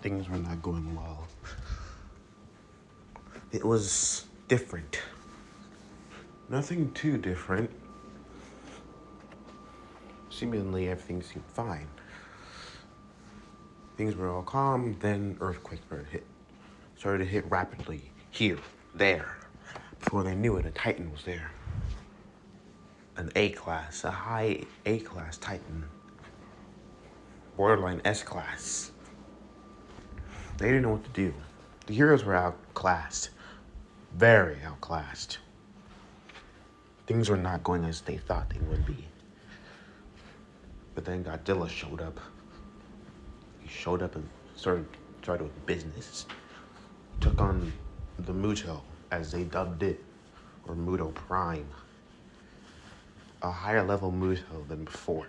things were not going well. It was different. Nothing too different. Seemingly everything seemed fine. Things were all calm, then earthquake started to hit rapidly. Here, there. Before they knew it, a Titan was there. An A-class, a high A-class Titan. Borderline S-class. They didn't know what to do. The heroes were outclassed. Very outclassed. Things were not going as they thought they would be. But then Godzilla showed up. He showed up and started with business. Took on the Muto, as they dubbed it, or Muto Prime. A higher level Muto than before.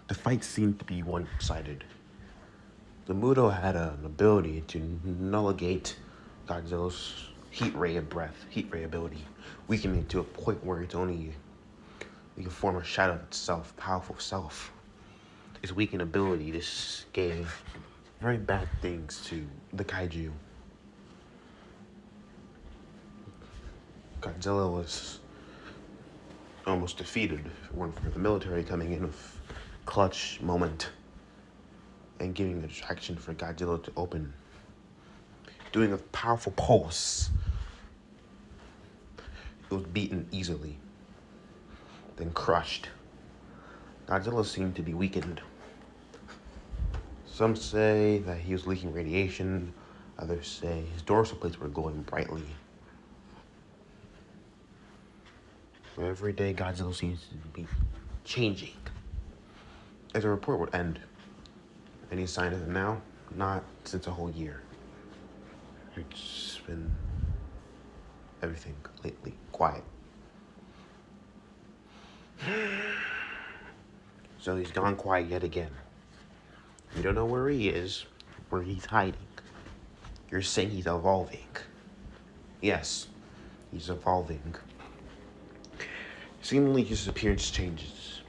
The fight seemed to be one-sided. The Muto had an ability to nulligate Godzilla's heat ray ability, weakening it to a point where it's only a form of shadow of itself, powerful self. Its weakened ability just gave very bad things to the kaiju. Godzilla was almost defeated if it weren't for the military coming in with clutch moment and giving the distraction for Godzilla to open. Doing a powerful pulse. It was beaten easily, then crushed. Godzilla seemed to be weakened. Some say that he was leaking radiation, others say his dorsal plates were glowing brightly. But every day Godzilla seems to be changing. As the report would end, any sign of it now? Not since a whole year. It's been everything lately quiet. So he's gone quiet yet again. You don't know where he is, where he's hiding. You're saying he's evolving. Yes, he's evolving. Seemingly his appearance changes.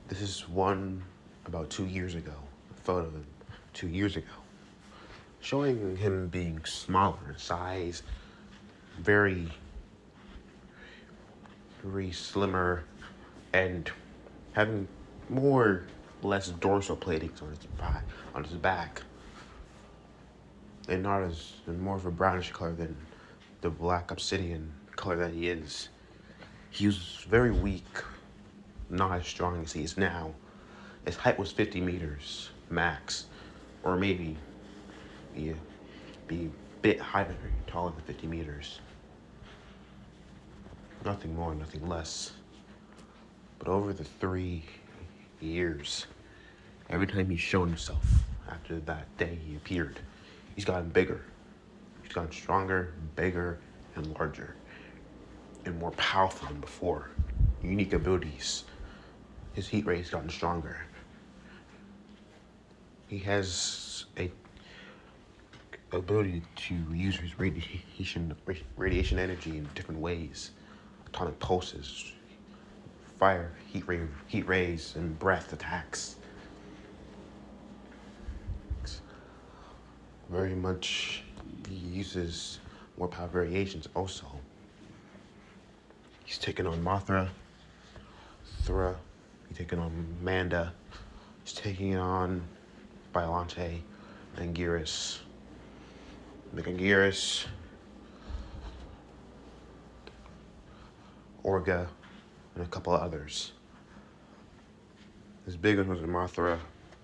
This is one about 2 years ago, a photo of him 2 years ago, showing him being smaller in size, very slimmer, and having less dorsal platings on his back, and more of a brownish color than the black obsidian color that he is. He was very weak, not as strong as he is now. His height was 50 meters max, or maybe be a bit higher, taller than 50 meters. Nothing more, nothing less. But over the 3 years, every time he's shown himself after that day he appeared, he's gotten bigger. He's gotten stronger, bigger, and larger, and more powerful than before. Unique abilities. His heat ray's gotten stronger. He has a ability to use his radiation energy in different ways. Atomic pulses, fire, heat rays, and breath attacks. Very much, he uses more power variations also. He's taken on Mothra, he's taken on Manda, he's taking on Biollante, and Gearus. Megagearus, Orga, and a couple of others. His big one was Mothra,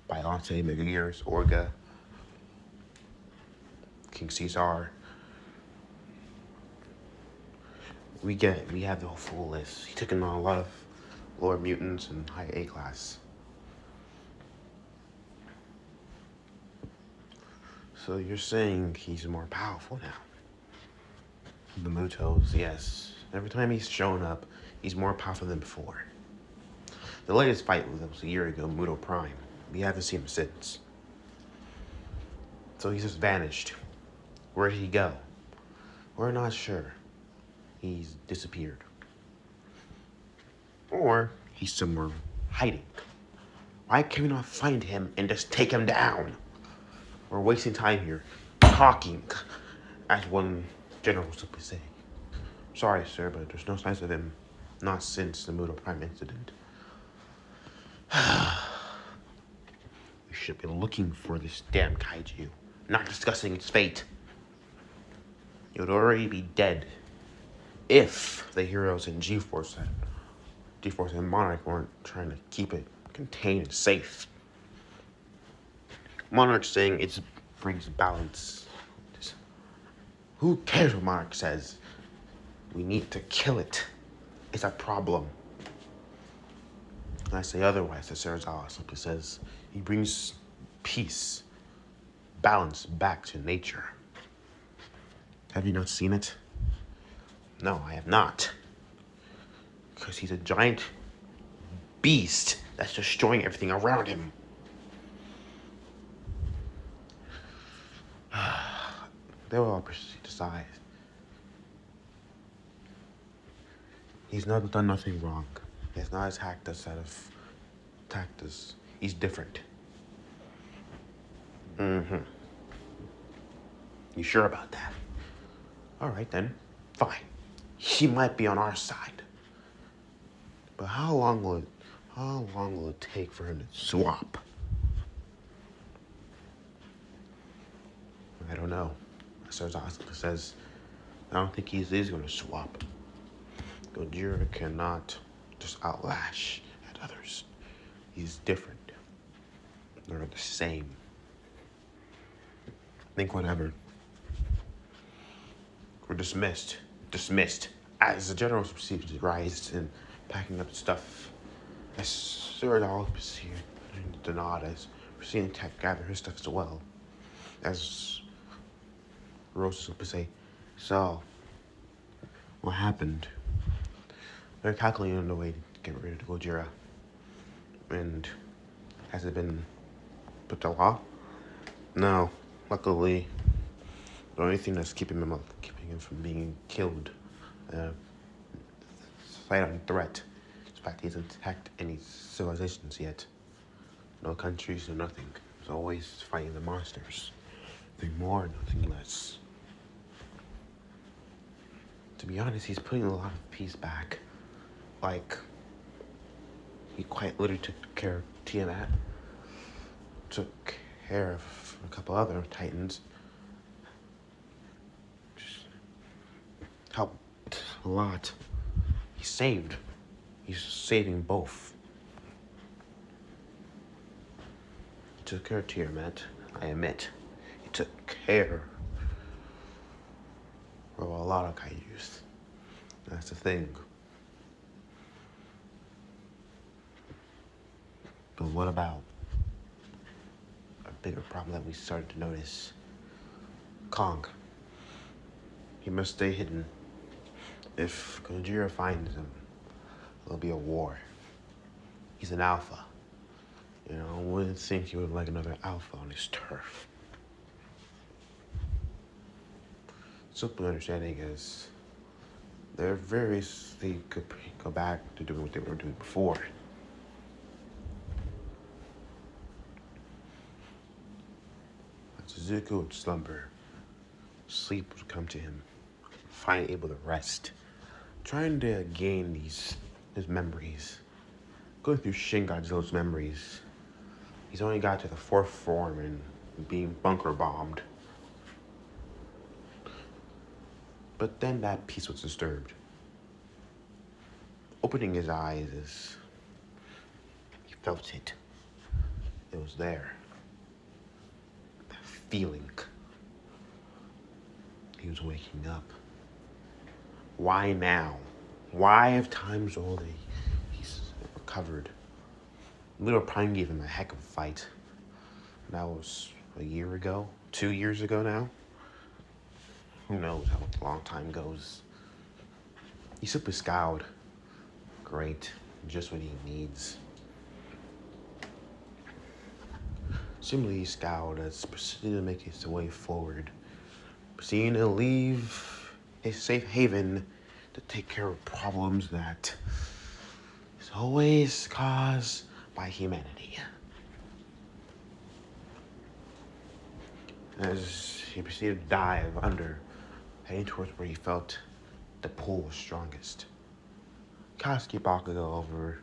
Biollante, Megagearus, Orga, King Caesar. We have the whole full list. He took in on a lot of lower mutants and high A class. So you're saying he's more powerful now? The Mutos, yes. Every time he's shown up, he's more powerful than before. The latest fight was a year ago, Muto Prime. We haven't seen him since. So he's just vanished. Where did he go? We're not sure. He's disappeared. Or he's somewhere hiding. Why can we not find him and just take him down? We're wasting time here, talking, as one general simply say. Sorry, sir, but there's no signs of him. Not since the Mudo Prime incident. We should be looking for this damn kaiju, not discussing its fate. It would already be dead if the heroes in G-Force and Monarch weren't trying to keep it contained and safe. Monarch saying it brings balance. Who cares what Monarch says? We need to kill it. It's a problem. And I say otherwise, as Sarazawa simply says, he brings peace, balance back to nature. Have you not seen it? No, I have not. Because he's a giant beast that's destroying everything around him. They will all decide. He's not done nothing wrong. He has not attacked us He's different. Mm-hmm. You sure about that? All right then, fine. He might be on our side. But how long will it take for him to swap? I don't know. Sarazawa says, I don't think he's going to swap. Gojira cannot just outlash at others. He's different. They're the same. Think whatever. We're dismissed. As the general proceeds to rise and packing up stuff. As Sarazawa proceeds to nod as proceeding to gather his stuff as well. As Rose would say, so, what happened? They're calculating on the way to get rid of Gojira. And has it been put to law? No. Luckily, the only thing that's keeping him from being killed, silent threat, is the fact he hasn't attacked any civilizations yet. No countries, no nothing. He's always fighting the monsters. Nothing more, nothing less. To be honest, he's putting a lot of peace back. Like, he quite literally took care of Tiamat, took care of a couple other titans, just helped a lot. He's saving both. He took care of Tiamat, I admit. He took care of a lot of kaijus. That's the thing. But what about a bigger problem that we started to notice? Kong. He must stay hidden. If Gojira finds him, there'll be a war. He's an alpha. You know, I wouldn't think he would like another alpha on his turf. Simple understanding is there are various they could go back to doing what they were doing before. Suzuki would slumber. Sleep would come to him. Finally able to rest. Trying to gain his memories. Going through Shin Godzilla's memories. He's only got to the 4th form and being bunker bombed. But then that peace was disturbed. Opening his eyes, he felt it. It was there. That feeling. He was waking up. Why now? Why have times old he's recovered? Little Prime gave him a heck of a fight. That was a year ago, 2 years ago now. Who knows how long time goes. He's super scowled. Great, just what he needs. Similarly, scowled as proceeded to make his way forward, proceeding to leave a safe haven to take care of problems that is always caused by humanity. as he proceeded to dive under, heading towards where he felt the pull was strongest. Katsuki Bakugo, over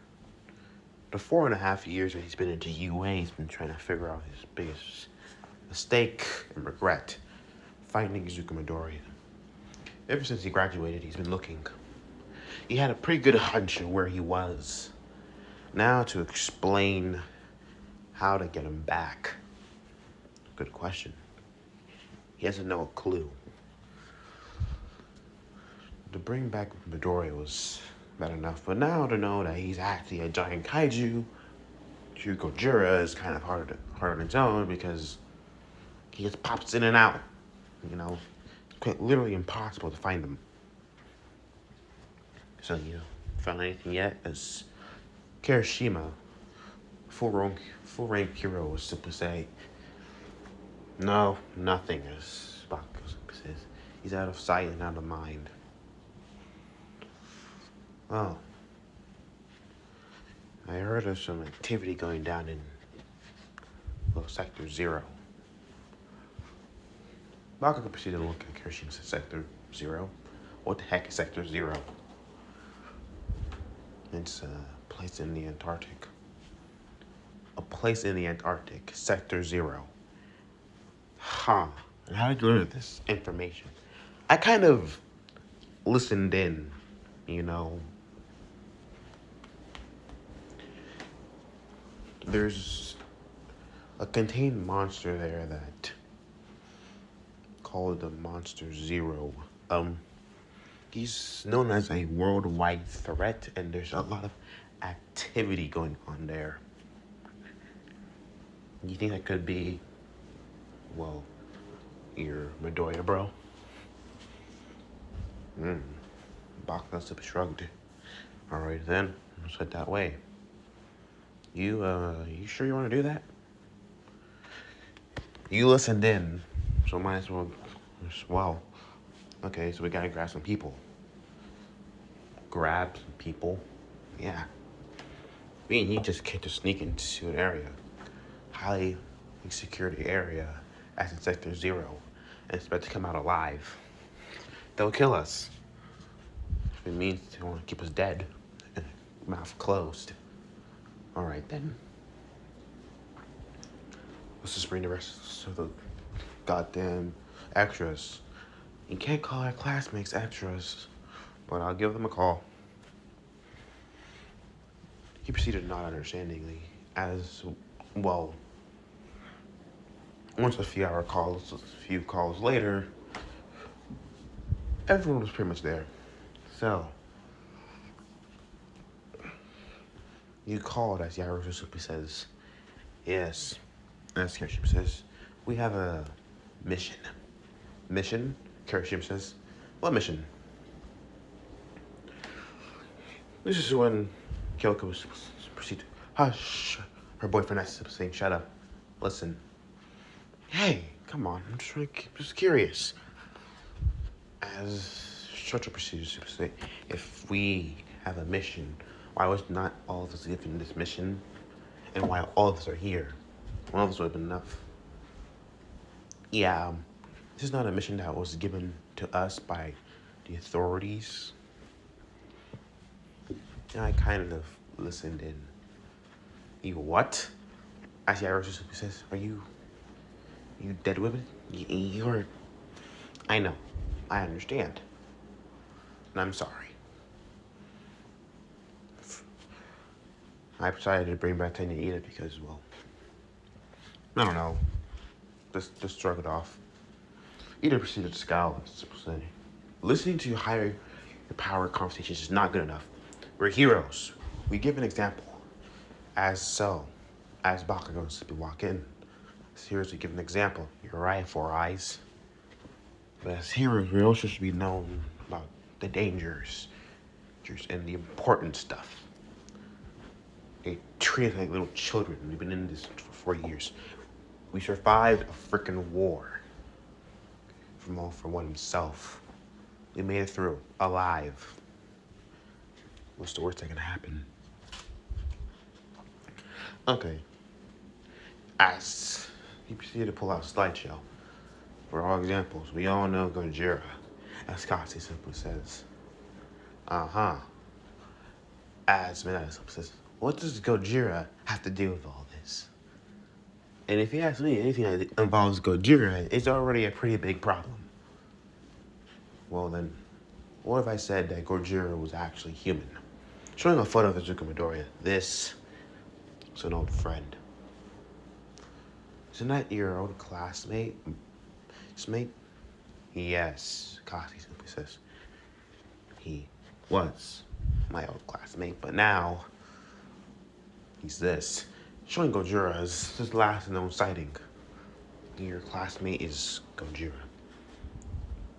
the 4.5 years that he's been into UA, he's been trying to figure out his biggest mistake and regret, finding Izuku Midori. Ever since he graduated, he's been looking. He had a pretty good hunch of where he was. Now to explain how to get him back. Good question. He doesn't know a clue. To bring back Midori was bad enough, but now to know that he's actually a giant kaiju, Gojira, is kind of hard on its own because he just pops in and out. You know, it's quite literally impossible to find him. So, found anything yet? As Kirishima, full rank hero, was simply say, no, nothing, as Bakugo says. He's out of sight and out of mind. Oh. I heard of some activity going down in Sector 0. Bakugo proceeded to look at Kirishima and said, Sector 0? What the heck is Sector 0? It's a place in the Antarctic. A place in the Antarctic, Sector 0. Huh. And how did you learn this information? I kind of listened in, There's a contained monster there that called the Monster Zero. He's known as a worldwide threat, and there's a lot of activity going on there. You think that could be, your Midoriya, bro? Bakugo shrugged. Alright then, let's head that way. You sure you want to do that? You listened in, so might as well. Okay, so we gotta grab some people. Grab some people? Yeah. We need just to sneak into an area. Highly security area as in Sector 0 and expect to come out alive. They'll kill us. If it means they want to keep us dead and mouth closed. Alright then. Let's just bring the rest of the goddamn extras. You can't call our classmates extras, but I'll give them a call. He proceeded not understandingly, as well. Once a few calls later, everyone was pretty much there. So, you called, as Yarusuke says. Yes, as Kirishima says, we have a mission. Mission? Kirishima says, what mission? This is when Kyoko was proceed. Hush. Her boyfriend is saying, shut up. Listen. Hey, come on. I'm just curious. As Shoto proceeds to say, if we have a mission, why was not all of us given this mission? And why all of us are here? One of us would have been enough. Yeah, this is not a mission that was given to us by the authorities. And I kind of listened in. You what? Actually, Yarusuke says, are you dead women? You're... I know. I understand. And I'm sorry. I decided to bring back Tenya Ida because, I don't know. Just shrug it off. Ida proceeded to scowl, saying, listening to higher power conversations is not good enough. We're heroes. We give an example. As Bakugo simply walk in. As heroes, we give an example. You're right, Four Eyes. But as heroes, we also should be known about the dangers and the important stuff. They treat us like little children. We've been in this for 4 years. We survived a freaking war from all for one himself. We made it through, alive. What's the worst that can happen? Okay. As he proceeded to pull out a slideshow, For all examples, we all know Gojira, as Kasi simply says. Uh-huh. As Mineta simply says, what does Gojira have to do with all this? And if you ask me, anything that involves Gojira, it's already a pretty big problem. Well then, what if I said that Gojira was actually human? Showing a photo of Izuku Midoriya, this is an old friend. Isn't that your old classmate? Yes, Kasi simply says. He was my old classmate, but now he's this. Showing Gojira as his last known sighting. Your classmate is Gojira.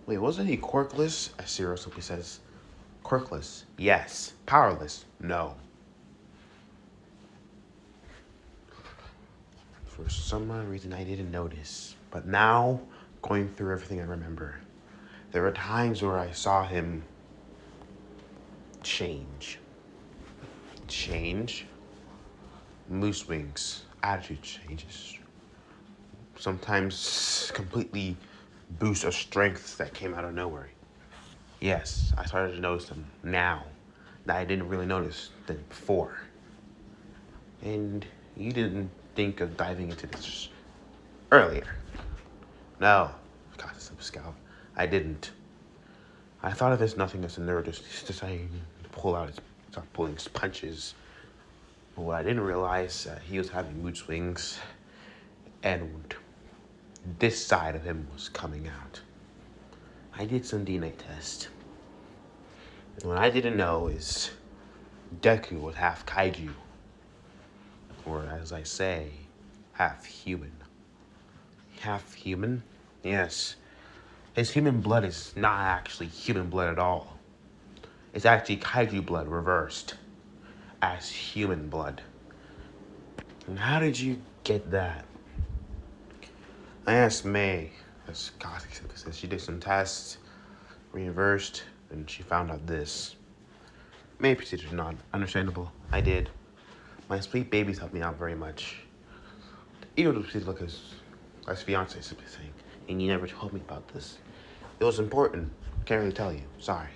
Wait, wasn't he quirkless? As Zero simply says. Quirkless, yes. Powerless, no. For some reason I didn't notice, but now, going through everything I remember, there were times where I saw him change. Moose wings, attitude changes. Sometimes completely boost of strength that came out of nowhere. Yes, I started to notice them now that I didn't really notice them before. And you didn't think of diving into this earlier. No, God, this scout. I didn't. I thought of this nothing as a nerd just deciding to start pulling his punches. But what I didn't realize, he was having mood swings, and this side of him was coming out. I did some DNA test. And what I didn't know is Deku was half kaiju. Or as I say, half human. Half human? Yes. His human blood is not actually human blood at all. It's actually kaiju blood reversed as human blood. And how did you get that? I asked May, as Kasi says, she did some tests, reversed, and she found out this. May procedure is not understandable. I did. My sweet babies helped me out very much. Even the procedure, look, as fiance simply saying, and you never told me about this. It was important. Can't really tell you. Sorry.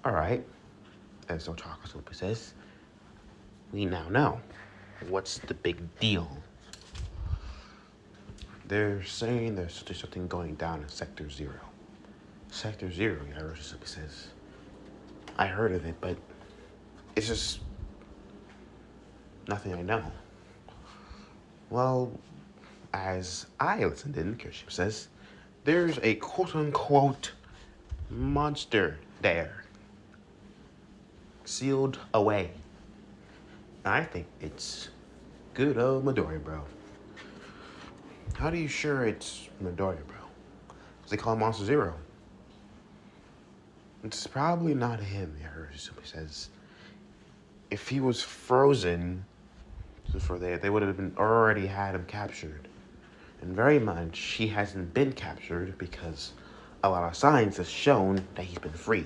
Alright. As No Chocolate simply says, we now know. What's the big deal? They're saying there's something going down in Sector 0. Sector 0, Yaroshi simply says. I heard of it, but it's just nothing I know. Well, as I listened in, Kirishima says, there's a quote-unquote monster there. Sealed away. I think it's good old Midoriya, bro. How are you sure it's Midoriya, bro? Because they call him Monster Zero. It's probably not him, Yaroshi simply says. If he was frozen, they would have already had him captured. And very much, he hasn't been captured because a lot of signs have shown that he's been free.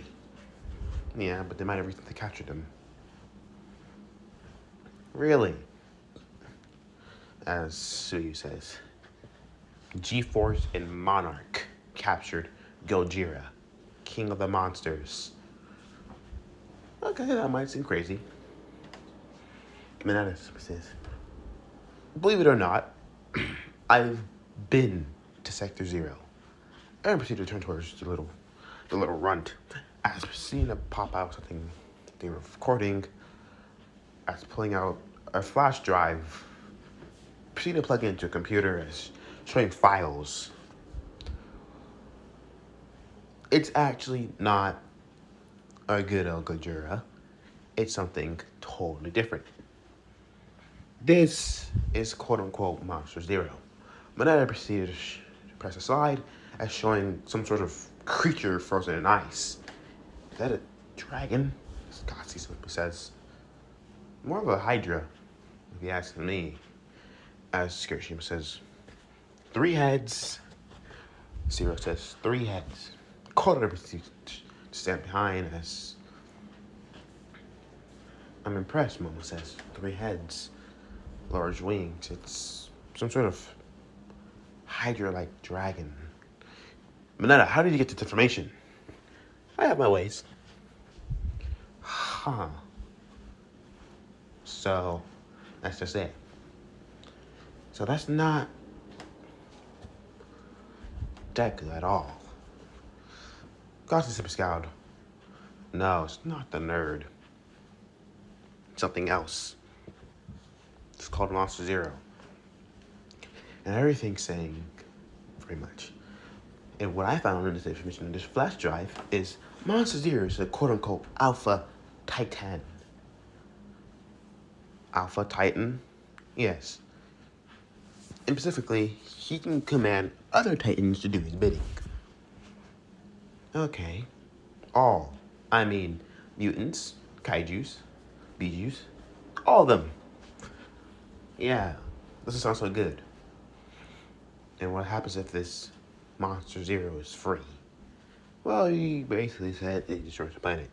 Yeah, but they might have recently captured him. Really? As Suyu says, G-Force and Monarch captured Gojira, king of the monsters. Okay, that might seem crazy. Mineta says, believe it or not, I've been to Sector 0. And proceeded to turn towards the little runt. As proceeding to pop out something they were recording, as pulling out a flash drive, proceeding to plug it into a computer as showing files. It's actually not a good old Gojira. It's something totally different. This is quote-unquote Monster Zero. Mineta proceeded to press aside as showing some sort of creature frozen in ice. Is that a dragon? Kasi simply says. More of a Hydra, if you ask me. As Kirishima says, 3 heads. Zero says, 3 heads. Koda proceeds to stand behind as I'm impressed, Momo says. 3 heads. Large wings. It's some sort of Hydra-like dragon. Mineta, how did you get this information? I have my ways. Huh. So, that's just it. So that's not deku at all. Gossip Super Scout. No, it's not the nerd. It's something else. It's called Monster Zero. And everything's saying pretty much. And what I found in this information in this flash drive is Monster Zero is a quote-unquote Alpha Titan. Alpha Titan? Yes. And specifically, he can command other Titans to do his bidding. Okay. All. I mean, mutants, kaijus, bijus, all of them. Yeah, this sounds so good. And what happens if this Monster Zero is free? Well, he basically said it destroys the planet.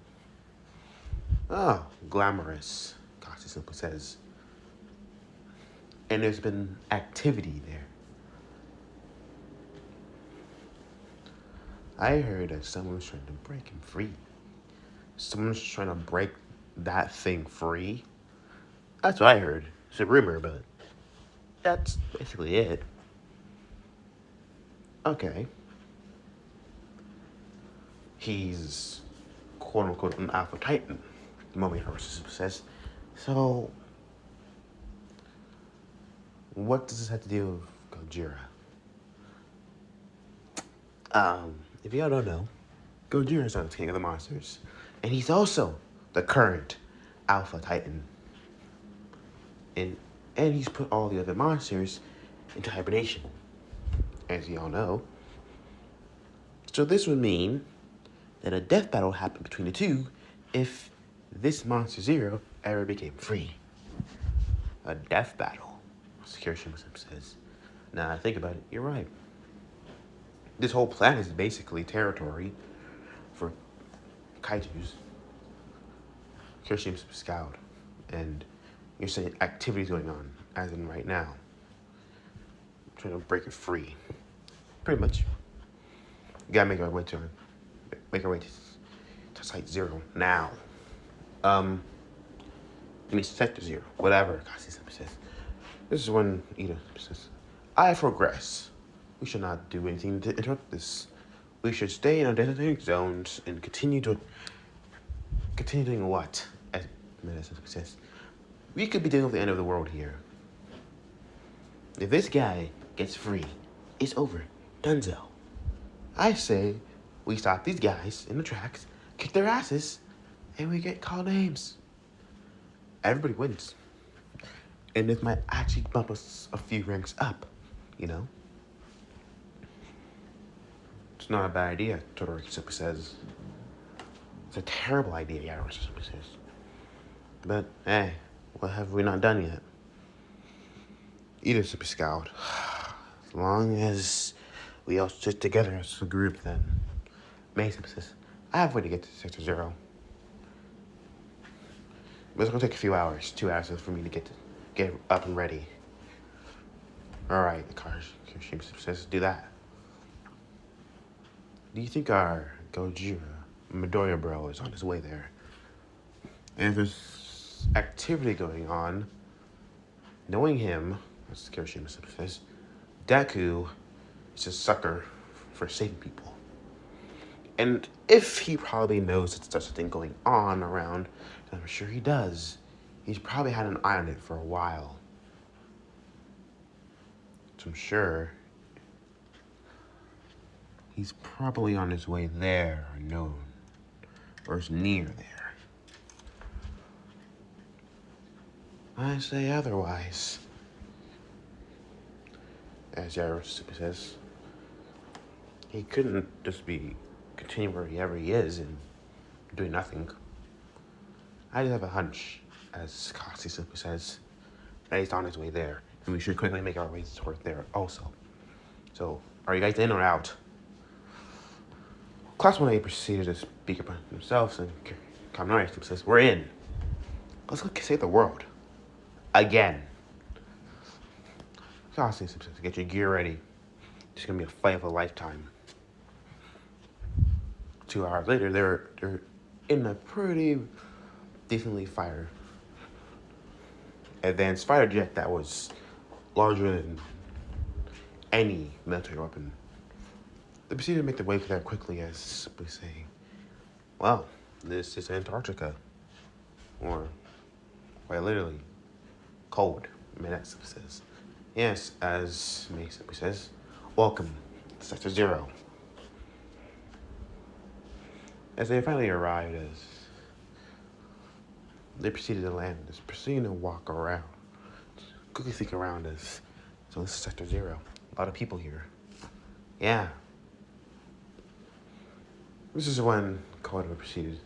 Oh, glamorous, Coxie simply says. And there's been activity there. I heard that someone was trying to break him free. Someone's trying to break that thing free. That's what I heard. It's a rumor, but that's basically it. Okay. He's quote unquote an Alpha Titan, the moment Horus says. So, what does this have to do with Gojira? If y'all don't know, Gojira is the king of the monsters. And he's also the current Alpha Titan. And he's put all the other monsters into hibernation, as y'all know. So this would mean that a death battle happened between the two if this Monster Zero ever became free. A death battle, Kirishima says. Now I think about it, you're right. This whole planet is basically territory for kaijus. Kirishima Scout. And you're saying activities going on, as in right now. Trying to break it free. Pretty much. You gotta make our way to Site Zero now. Sector Zero, whatever Kasi says. This is when Ida says, I progress. We should not do anything to interrupt this. We should stay in our designated zones and continue doing what? As Medicine says, we could be dealing with the end of the world here. If this guy gets free, it's over. Dunzo. I say we stop these guys in the tracks, kick their asses, and we get called names. Everybody wins. And this might actually bump us a few ranks up, you know? It's not a bad idea, Todoroki Super says. It's a terrible idea, Yaroshi Super says. But, hey, what have we not done yet? Either Super Scout. As long as we all stick together as a group, then. May Super says, I have a way to get to Sector Zero. But it's gonna take a few hours, 2 hours for me to get up and ready. Alright, the car says do that. Do you think our Gojira, Midoriya bro, is on his way there? And if there's activity going on, knowing him, as Kirishima says, Deku is a sucker for saving people. And if he probably knows that there's something going on around, and I'm sure he does, he's probably had an eye on it for a while. So I'm sure he's probably on his way there, or is near there. I say otherwise. As Yaroshi says, he couldn't just be continuing wherever he is and doing nothing. I just have a hunch, as Kasi simply says, that he's on his way there, and we should quickly make our way toward there also. So, are you guys in or out? Class 1A proceeded to speak upon themselves, and Kaminari says, we're in. Let's go save the world. Again. Kasi says, get your gear ready. It's gonna be a fight of a lifetime. 2 hours later, they're in a pretty decently fired advanced fighter jet that was larger than any military weapon. They proceeded to make their way there quickly, as simply saying, well, this is Antarctica. Or, quite literally, cold, May simply says. Yes, as May simply says, welcome to Sector Zero. As they finally arrived, as they proceeded to land, just proceeding to walk around, quickly think around us. So this is Sector Zero. A lot of people here. Yeah. This is when Coda proceeded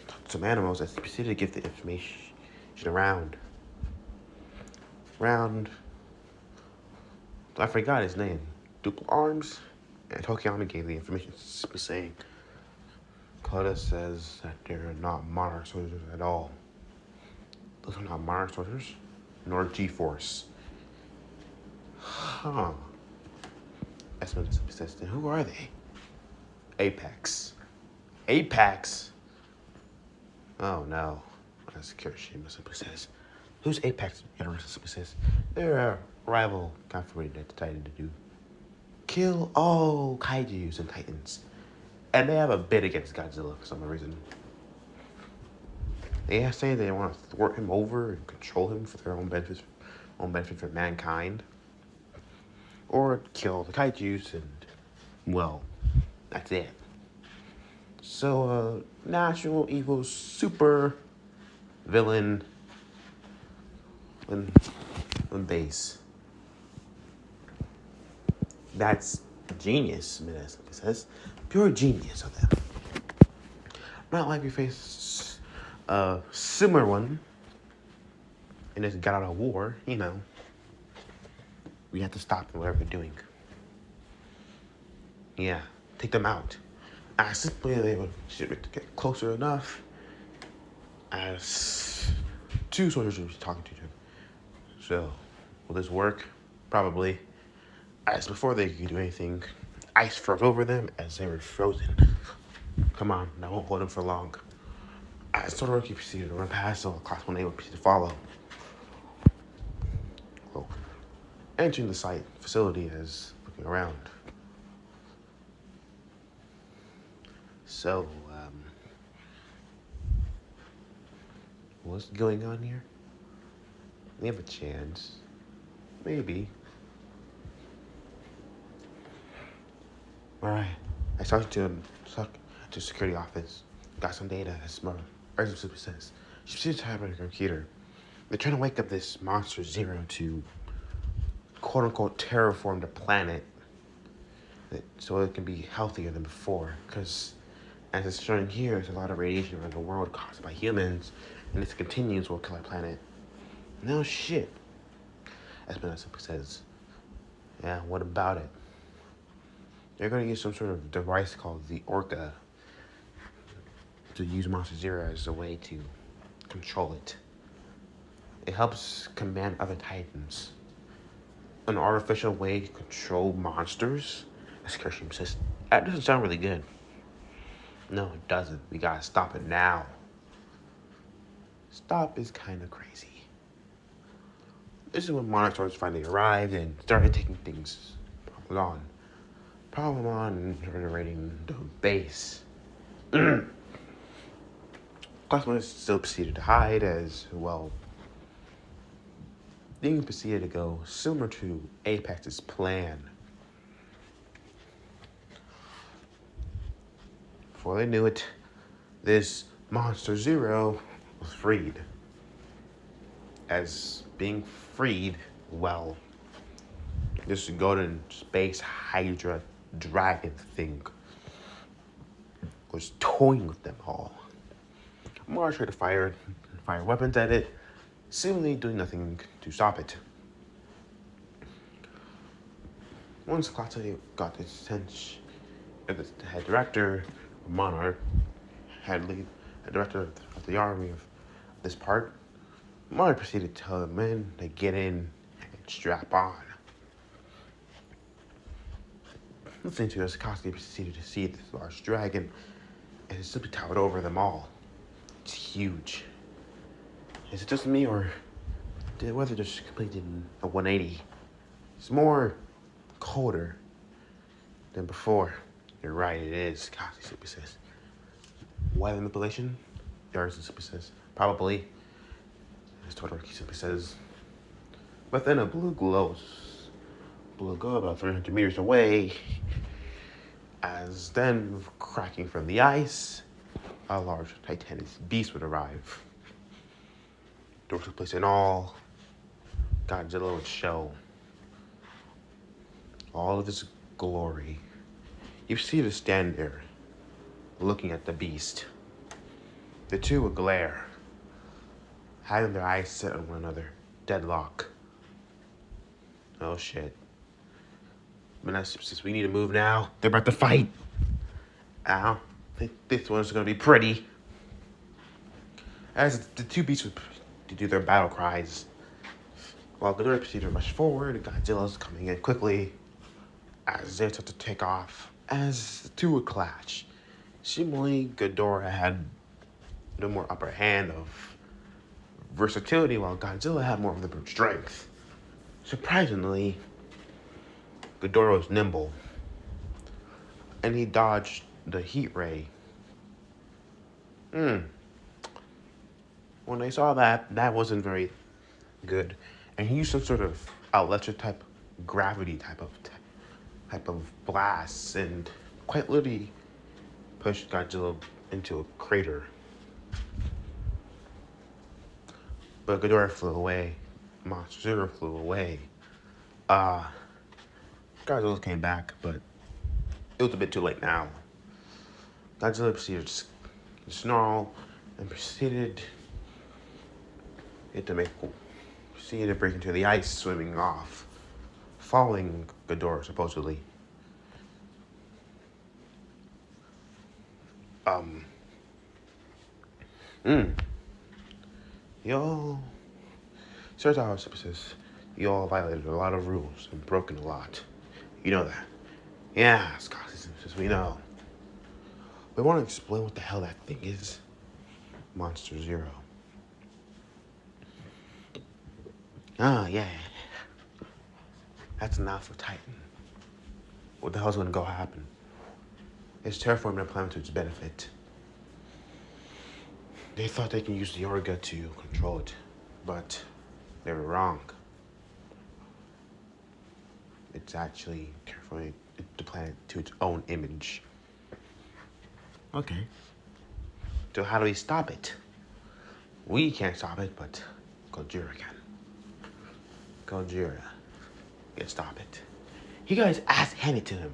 to talk to some animals as he proceeded to give the information around. I forgot his name. Duple Arms? And Tokiyama gave the information saying, Coda says that they're not monarch soldiers at all. Those are not monarch soldiers, nor G-Force. Huh. That's what it says. Then who are they? Apex. Apex? Oh no. As Kirishima simply says. Who's Apex? Yarusa simply says. They're a rival confederation that decided to do. Kill all kaijus and titans. And they have a bid against Godzilla for some reason. They say they want to thwart him over and control him for their own benefit for mankind. Or kill the kaijus and, well, that's it. So, natural evil super villain on base. That's genius, Minas says. Pure genius of them. Not like we face a similar one and just got out of war, you know. We have to stop them, whatever they're doing. Yeah, take them out. As simply they would get closer enough as two soldiers would be talking to each other. So, will this work? Probably. As before they could do anything, ice froze over them as they were frozen. Come on, that won't hold them for long. As Todoroki proceeded to run past, so Class 1A would proceed to follow. So, entering the site facility as looking around. So, what's going on here? We have a chance. Maybe. Alright. I talked to security office. Got some data, as Smart Super says. She proceeds to have on her computer. They're trying to wake up this monster Zero to quote unquote terraform the planet so it can be healthier than before. Because as it's shown here, there's a lot of radiation around the world caused by humans, and if it continues, will kill our planet. No shit. As Vanessa says. Yeah, what about it? They're going to use some sort of device called the Orca to use Monster Zero as a way to control it. It helps command other titans. An artificial way to control monsters? As Kirishima says, that doesn't sound really good. No, it doesn't. We gotta stop it now. Stop is kind of crazy. This is when Monarch Soldiers finally arrived and started taking things on. Problem on and generating the base. Classmates still proceeded to hide as well. Things proceeded to go similar to Apex's plan. Before they knew it, this Monster Zero was freed. As being freed, well, this golden space Hydra dragon thing was toying with them all. Mars tried to fire weapons at it, seemingly doing nothing to stop it. Once Klatte got the attention of the head director of Monarch, head director of the army of this part, Monarch proceeded to tell the men to get in and strap on. Listening to this, Koski proceeded to see this large dragon, and it simply towered over them all. It's huge. Is it just me, or did the weather just completely a 180? It's more colder than before. You're right, it is, Koski simply says. Weather manipulation? Darcy simply says. Probably. As Todoroki simply says. But then a blue glow about 300 meters away, as then, cracking from the ice, a large titanic beast would arrive. Doors would place in all, Godzilla would show all of his glory. You see it stand there, looking at the beast. The two would glare, having their eyes set on one another, deadlock. Oh shit. Vanessa says, we need to move now. They're about to fight. Ow. I think this one's gonna be pretty. As the two beasts would do their battle cries, while Ghidorah proceeded to rush forward, Godzilla's coming in quickly as they start to take off. As the two would clash, seemingly Ghidorah had no more upper hand of versatility, while Godzilla had more of the brute strength. Surprisingly, Ghidorah was nimble, and he dodged the heat ray. When they saw that wasn't very good, and he used some sort of electric type, gravity type of blasts, and quite literally pushed Godzilla into a crater. But Ghidorah flew away. Monster Zero flew away. Godzilla came back, but it was a bit too late now. Godzilla proceeded to snarl and proceeded to break into the ice, swimming off, following Ghidorah supposedly. Y'all, Sarah says, y'all violated a lot of rules and broken a lot. You know that. Yeah, Scott says, we know. We want to explain what the hell that thing is. Monster Zero. Yeah. That's an Alpha Titan. What the hell's gonna go happen? It's terraforming the planet to its benefit. They thought they can use the Orga to control it, but they were wrong. It's actually terraforming the planet to its own image. Okay. So how do we stop it? We can't stop it, but Gojira can. Gojira can stop it. He got his ass handed to him.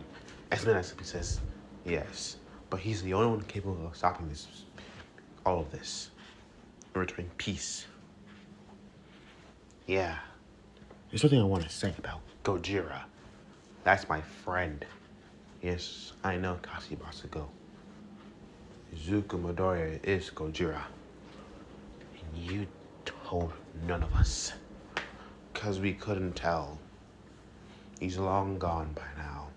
As Midnight simply says, yes, but he's the only one capable of stopping all of this, and returning peace. Yeah. There's something I want to say about Gojira. That's my friend. Yes, I know Kashibasago. Izuku Midoriya is Gojira. And you told none of us. Because we couldn't tell. He's long gone by now.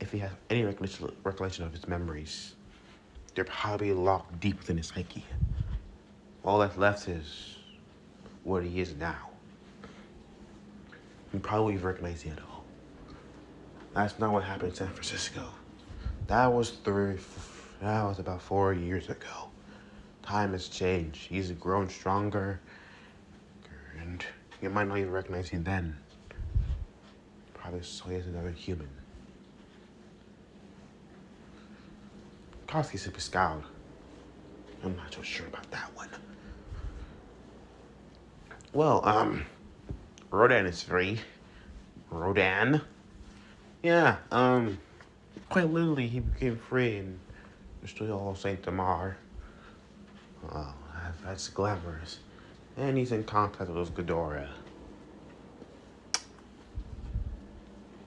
If he has any recollection of his memories, they're probably locked deep within his psyche. All that's left is what he is now. You probably won't recognize it at all. That's not what happened in San Francisco. That was about 4 years ago. Time has changed. He's grown stronger, and you might not even recognize him then. Probably saw he as another human. Koski simply scowled. I'm not so sure about that one. Well, Rodan is free. Rodan? Yeah, quite literally he became free and destroyed all Saint Tamar. Oh, that's glamorous. And he's in contact with Ghidorah.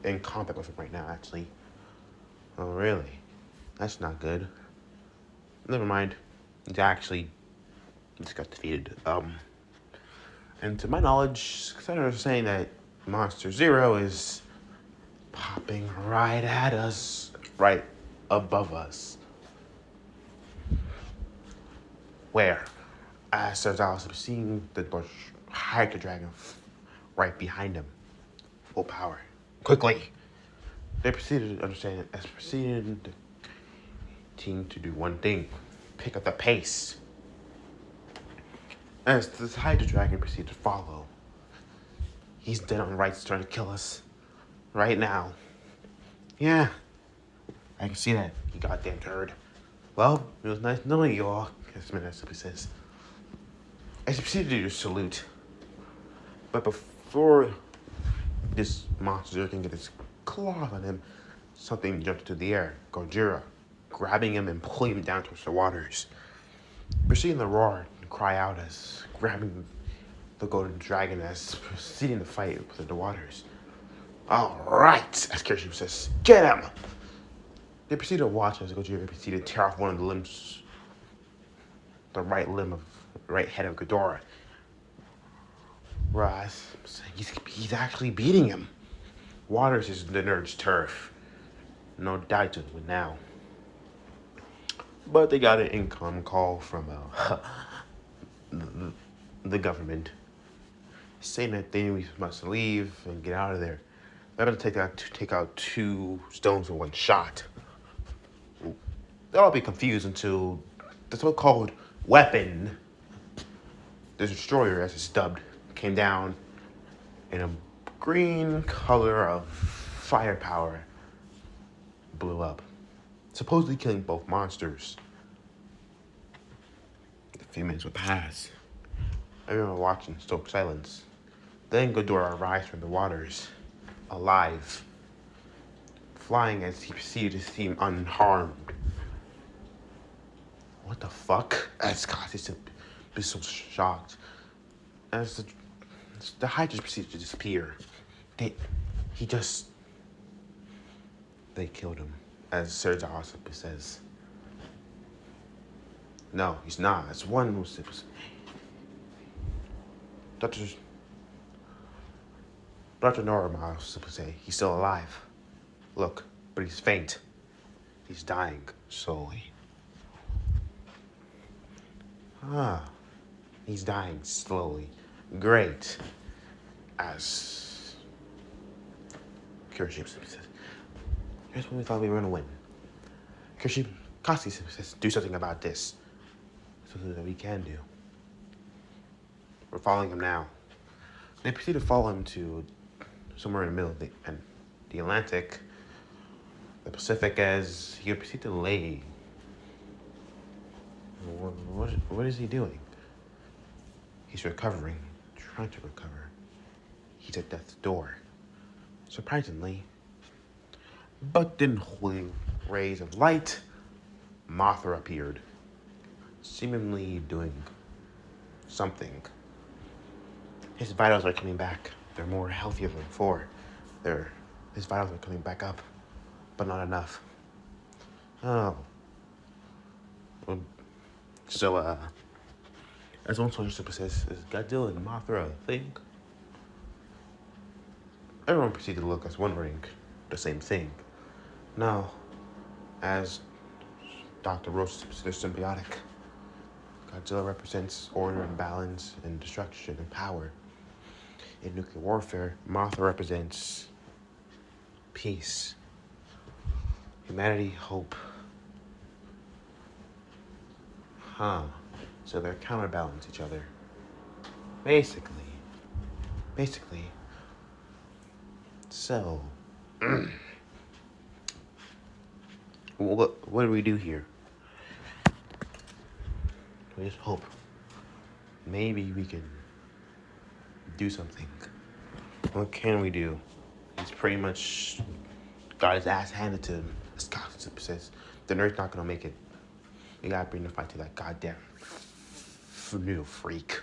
In contact with him right now, actually. Oh, really? That's not good. Never mind. He just got defeated. And to my knowledge, Senators are saying that Monster Zero is dropping right at us, right above us. Where? As there's also seeing the bush Hydra Dragon right behind him. Full power. Quickly! They proceeded to understand it as proceeded the team to do one thing. Pick up the pace. As the Hydra Dragon proceeded to follow. He's dead on right, trying to kill us. Right now. Yeah. I can see that, you goddamn turd. Well, it was nice knowing you all, as Manessa says. As he proceeded to do a salute. But before this monster can get his claws on him, something jumped into the air. Gojira, grabbing him and pulling him down towards the waters. Proceeding to roar and cry out as grabbing the golden dragon as proceeding to fight within the waters. Alright, as Kirishima says, get him! They proceed to watch as Gojira proceeded to tear off one of the limbs, the right head of Ghidorah. Raz, he's actually beating him. Waters is the nerd's turf. No doubt it would now. But they got an income call from the government saying that they must leave and get out of there. They're going to take out 2 stones with 1 shot. They'll all be confused until the so-called weapon, the destroyer as it's dubbed, came down in a green color of firepower, blew up, supposedly killing both monsters. A few minutes would pass. Everyone watching stoked silence. Then Ghidorah arrives from the waters, alive, flying as he proceeded to seem unharmed. What the fuck? As Scott is so shocked. As the Hydras proceeded to disappear. They killed him, as Serge also says. No, he's not. It's one who's Dr. Norma say he's still alive. Look, but he's faint. He's dying slowly. He's dying slowly. Great. As Kirishima says, here's when we thought we were gonna win. Kirishima Kasi says, do something about this. Something that we can do. We're following him now. They proceed to follow him to somewhere in the middle of the Atlantic, the Pacific, as he proceeds to lay. What is he doing? He's recovering, trying to recover. He's at death's door. Surprisingly, but in holy rays of light, Mothra appeared, seemingly doing something. His vitals are coming back. They're more healthier than before. His vitals are coming back up, but not enough. Oh. So, as one soldier super says, is Godzilla and Mothra a thing? Everyone proceeded to look as wondering the same thing. No, as Dr. Rose is symbiotic. Godzilla represents order and balance and destruction and power. In nuclear warfare, Mothra represents peace, humanity, hope. So they counterbalance each other. Basically. So, what do we do here? We just hope. Maybe we can do something. What can we do? He's pretty much got his ass handed to him. As Gossip says, the nerd's not gonna make it. We gotta bring the fight to that goddamn little freak.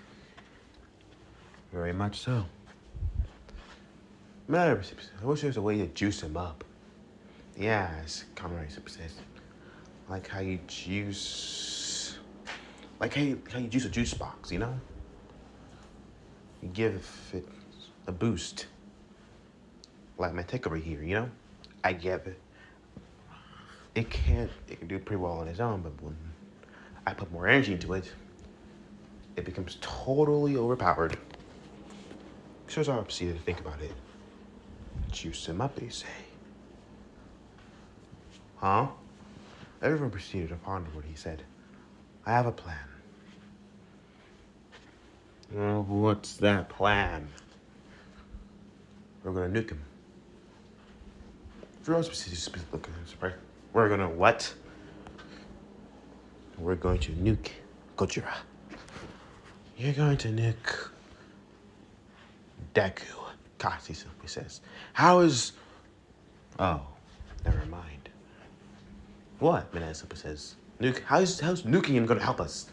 Very much so. I wish there was a way to juice him up. Yeah, as Comrade says. Like how you juice a juice box, you know? You give it a boost. Like my takeover here, you know? I get it. It can do pretty well on its own, but when I put more energy into it, it becomes totally overpowered. So it's obviously to think about it. Juice him up, they say. Huh? Everyone proceeded to ponder what he said. I have a plan. What's that plan? We're gonna nuke him. Everyone's looking surprised. We're gonna what? We're going to nuke Gojira. You're going to nuke Deku. Kasi simply says. How is... Oh, never mind. What? Mineta simply says. How's nuking him gonna help us?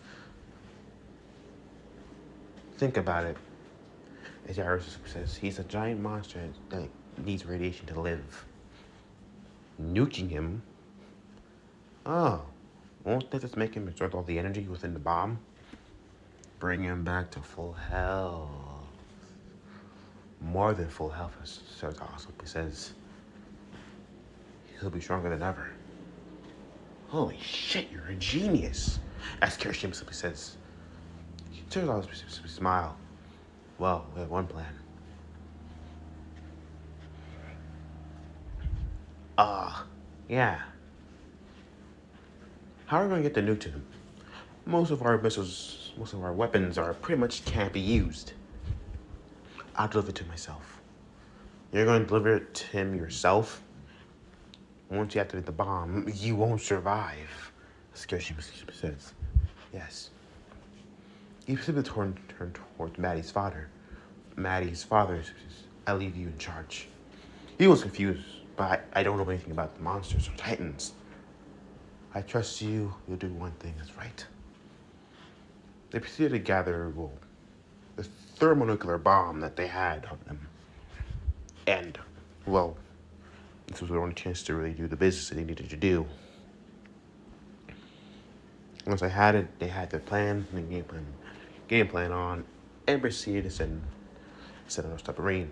Think about it. As Yaru says, he's a giant monster that needs radiation to live. Nuking him? Oh. Won't that just make him absorb all the energy within the bomb? Bring him back to full health. More than full health, as simply says. He'll be stronger than ever. Holy shit, you're a genius, as Kirishima simply says. Turtles smile. Well, we have one plan. Yeah. How are we going to get the nuke to him? Most of our weapons are pretty much can't be used. I'll deliver it to myself. You're going to deliver it to him yourself? Once you activate the bomb, you won't survive, as Kirishima says. Yes. He simply turned towards Maddie's father. Maddie's father says, I leave you in charge. He was confused, but I don't know anything about the monsters or titans. I trust you. You'll do one thing that's right. They proceeded to gather, the thermonuclear bomb that they had on them. And, this was their only chance to really do the business that they needed to do. Once they had it, they had their plan, and the game plan on, and proceeded to set on a submarine.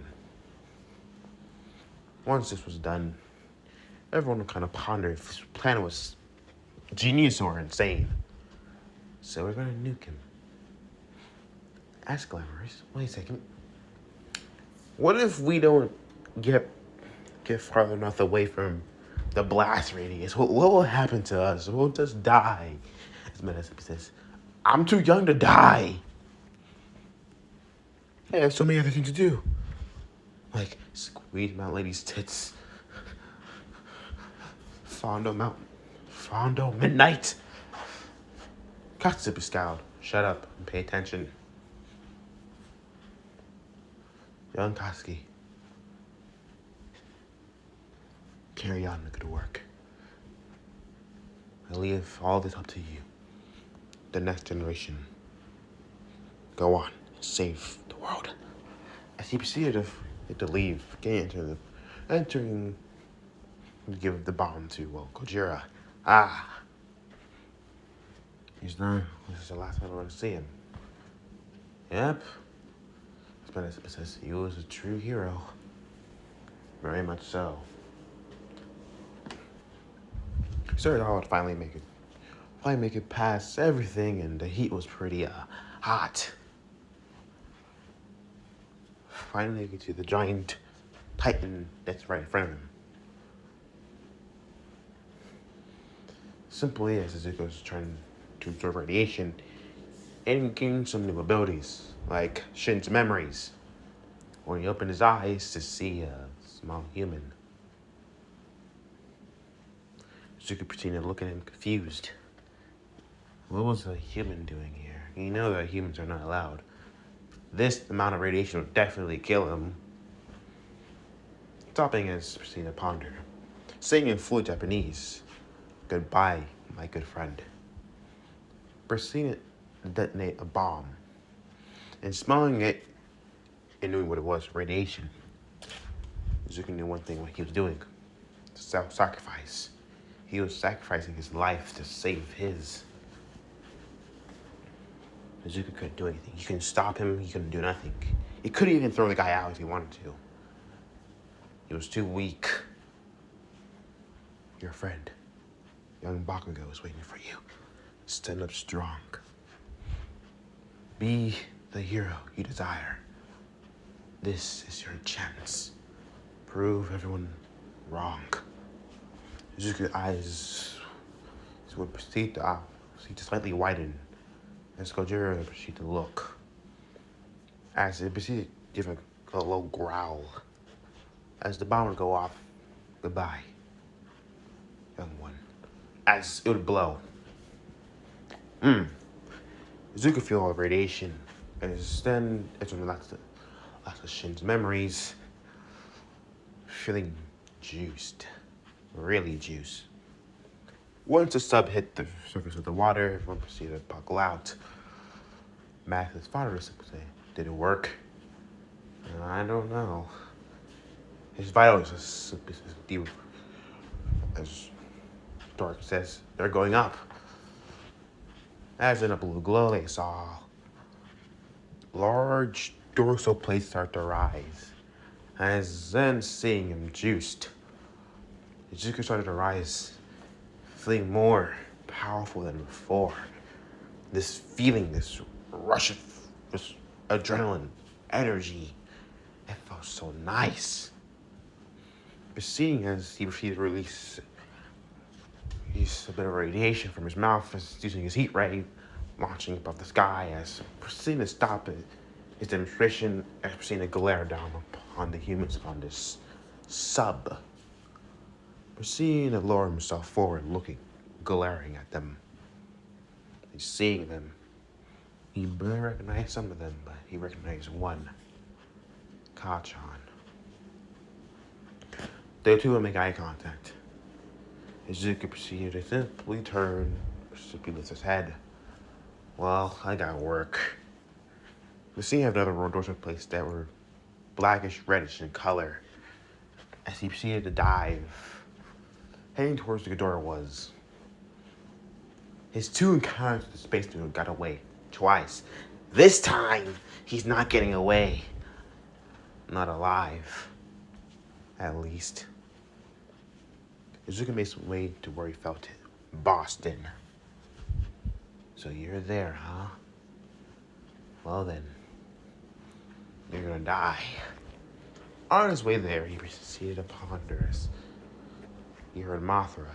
Once this was done, everyone would kind of ponder if this plan was genius or insane. So we're gonna nuke him. Ask Glamorous, wait a second. What if we don't get farther enough away from the blast radius? What will happen to us? We'll just die. As Medicine says, I'm too young to die. I have so many other things to do. Like squeeze my lady's tits. Fondo Midnight. Katsubi scowled. Shut up and pay attention. Young Katsuki. Carry on the good work. I leave all this up to you. The next generation. Go on. Save the world. As he proceeded to leave, entering to give the bomb to, Gojira. This is the last time we're going to see him. Yep. Spanish says he was a true hero. Very much so. Sir, I would finally make it past everything, and the heat was pretty hot. Finally get to the giant titan that's right in front of him. Simply as Izuku's trying to absorb radiation and gain some new abilities, like Shin's memories, when he opened his eyes to see a small human. Izuku pretended to look at him confused. What was a human doing here? You know that humans are not allowed. This amount of radiation would definitely kill him. Stopping as proceeded to ponder, saying in fluent Japanese, "Goodbye, my good friend." Proceeded to detonate a bomb, and smelling it and knowing what it was, radiation. Izuku knew one thing what he was doing: self-sacrifice. He was sacrificing his life to save his. Izuku couldn't do anything. He couldn't stop him. He couldn't do nothing. He couldn't even throw the guy out if he wanted to. He was too weak. Your friend, young Bakugo, is waiting for you. Stand up strong. Be the hero you desire. This is your chance. Prove everyone wrong. Izuku's eyes would proceed to slightly widen as Gojira proceeded to look. As it proceeded to give a low growl. As the bomb would go off, goodbye, young one. As it would blow. Izuku feel a radiation. As then, it's when lots of Shin's memories. Feeling juiced. Really juiced. Once the sub hit the surface of the water, everyone proceeded to buckle out. Max's father would simply say, did it work? I don't know. His vitals, as Dark says, they're going up. As in a blue glow, they saw large dorsal plates start to rise. As then seeing him juiced, Izuku started to rise, feeling more powerful than before. This feeling, this rush of this adrenaline, energy, it felt so nice. But seeing as he proceeded to release a bit of radiation from his mouth as using his heat ray, launching above the sky, as proceeding to stop it, his demonstration, as proceeding to glare down upon the humans on this sub. Proceeding to lower himself forward, looking, glaring at them. And seeing them. He barely recognized some of them, but he recognized one. Kachan. The two would make eye contact. Izuku proceeded to simply turn, simply lifts his head. Well, I got work. The scene had other dorsal plates that were blackish reddish in color. As he proceeded to dive, heading towards the Ghidorah was. His two encounters with the space dude got away twice. This time, he's not getting away. Not alive. At least. Izuku made his way to where he felt it. Boston. So you're there, huh? Well then. You're gonna die. On his way there, he proceeded to ponder as he heard Mothra.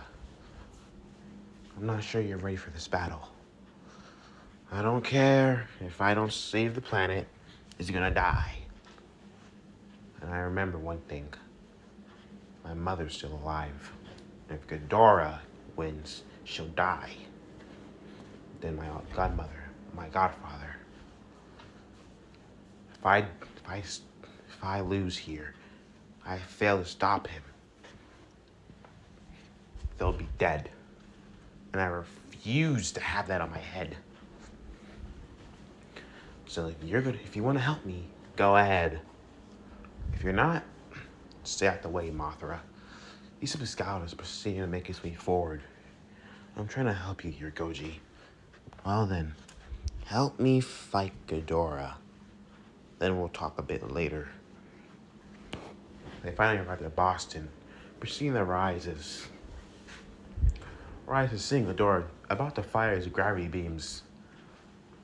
I'm not sure you're ready for this battle. I don't care if I don't save the planet, he's gonna die. And I remember one thing. My mother's still alive. And if Ghidorah wins, she'll die. Then my godmother, my godfather. If I lose here, I fail to stop him, they'll be dead. And I refuse to have that on my head. So if you want to help me, go ahead. If you're not, stay out the way, Mothra. He simply scowled as proceeding to make his way forward. I'm trying to help you here, Goji. Well then, help me fight Ghidorah. Then we'll talk a bit later. They finally arrived at Boston, proceeding to rises, seeing Ghidorah about to fire his gravity beams.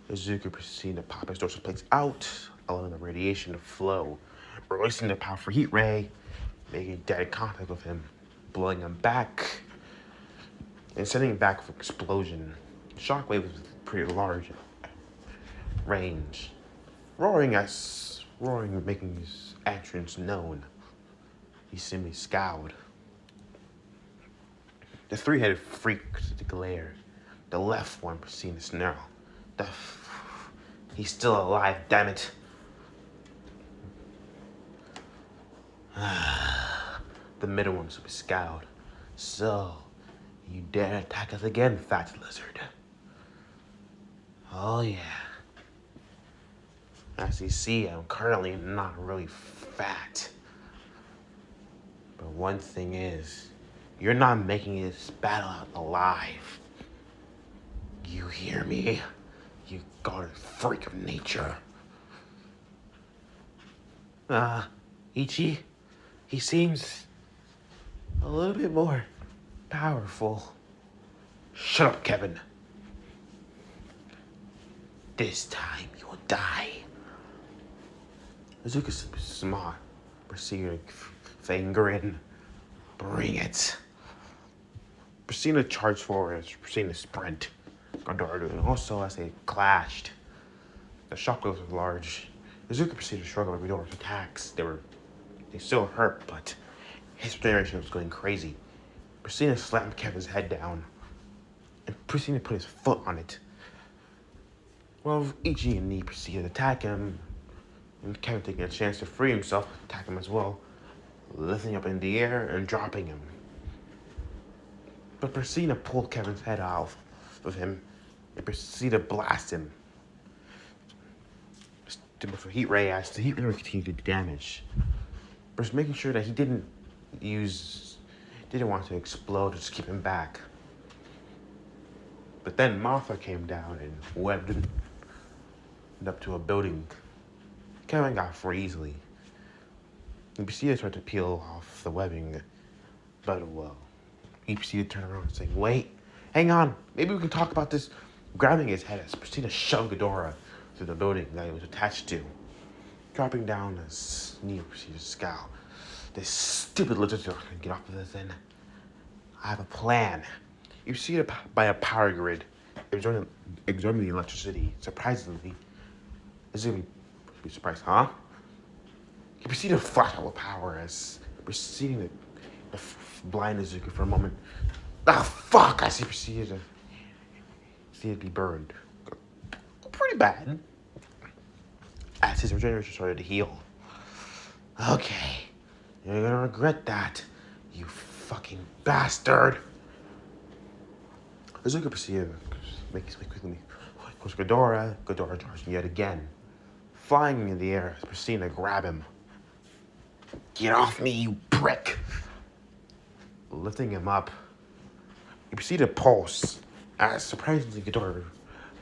Izuku proceeded to pop his dorsal plates out, allowing the radiation to flow, releasing the powerful heat ray, making direct contact with him, blowing him back, and sending him back for explosion. Shockwave was pretty large range. Roaring, making his entrance known. He simply scowled. The three-headed freak glared. The left one proceeded to snarl. He's still alive, damn it. The middle one super scowled. So, you dare attack us again, fat lizard? Oh yeah. As you see, I'm currently not really fat. But one thing is, you're not making this battle out alive. You hear me? You guarded freak of nature. Ichi, he seems a little bit more powerful. Shut up, Kevin. This time you will die. Izuku's smart. Proceeded fingering. Bring it. Proceeded to charge forward. Proceeded to sprint. And also, as they clashed, the shock was large. Izuku proceeded to struggle with Ghidorah's attacks. They still hurt, but his regeneration was going crazy. Proceeded to slam Kevin's head down and proceeded to put his foot on it. Well, Ichi and Ni proceeded to attack him, and Kevin taking a chance to free himself, attack him as well, lifting up in the air and dropping him. But proceeded to pull Kevin's head off of him and proceeded to blast him. For heat ray, as the heat ray continued to do damage. But just making sure that he didn't want to explode to just keep him back. But then Martha came down and webbed him up to a building. Kevin got free easily. He proceeded to try to peel off the webbing, but well, he proceeded to turn around and say, "Wait, hang on, maybe we can talk about this." Grabbing his head, he proceeded to shove Ghidorah through the building that he was attached to. Dropping down as Neo proceeded to scowl. "This stupid lizard's not gonna get off of this then. I have a plan." You see it by a power grid, absorbing the electricity. Surprisingly, is it be surprised, huh? He proceeded to flash out with power as proceeding to blind Izuku for a moment. Ah, fuck! As he proceeded to be burned. Pretty bad. As his regeneration started to heal. "Okay, you're gonna regret that, you fucking bastard." Izuku proceeded to make his way quickly towards Ghidorah. Ghidorah charging yet again. Flying in the air, proceeding to grab him. "Get off me, you prick!" Lifting him up, he proceeded to pulse, as surprisingly Ghidorah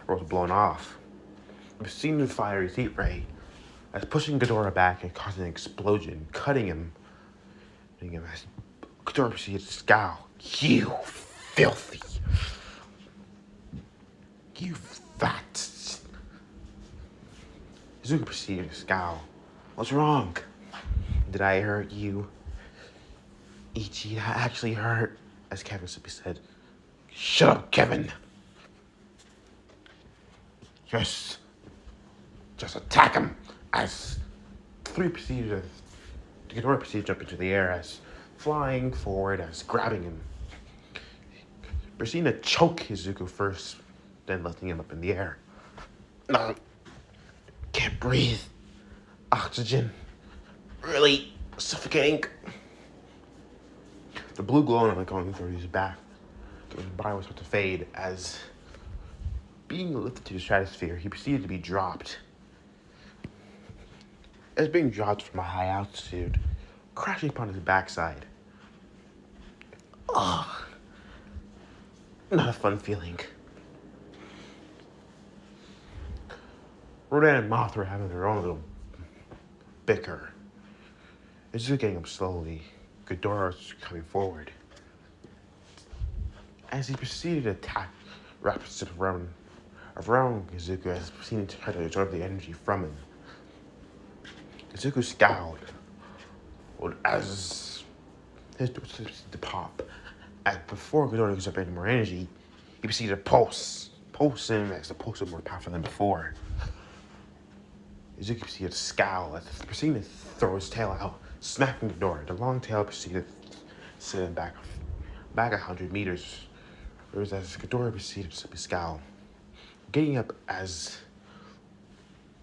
was blown off. He proceeded to fire his heat ray, as pushing Ghidorah back and causing an explosion, cutting him. As Ghidorah proceeded to scowl. "You filthy! You fat!" Izuku proceeded to scowl. "What's wrong? Did I hurt you?" "Ichi, that actually hurt," as Kevin simply said. "Shut up, Kevin! Just attack him!" As Ghidorah proceeded to jump into the air, as flying forward, as grabbing him. Proceeding to choke Izuku first, then lifting him up in the air. "No, can't breathe. Oxygen. Really suffocating." The blue glow on going through his back. His body was about to fade as, being lifted to the stratosphere, he proceeded to be dropped. As being dropped from a high altitude, crashing upon his backside. Ugh. Not a fun feeling. Rodan and Moth were having their own little bicker. It's just getting up slowly. Ghidorah's coming forward. As he proceeded to attack rapids around Izuku, as he proceeded to try to absorb the energy from him. Izuku scowled as his door started to pop. As before Ghidorah gives up any more energy, he proceeded to pulse him as the pulse was more powerful than before. Izuku proceeded to scowl as he proceeded to throw his tail out, smacking Ghidorah. The long tail proceeded to sit him back 100 meters. As Ghidorah proceeded to scowl, getting up as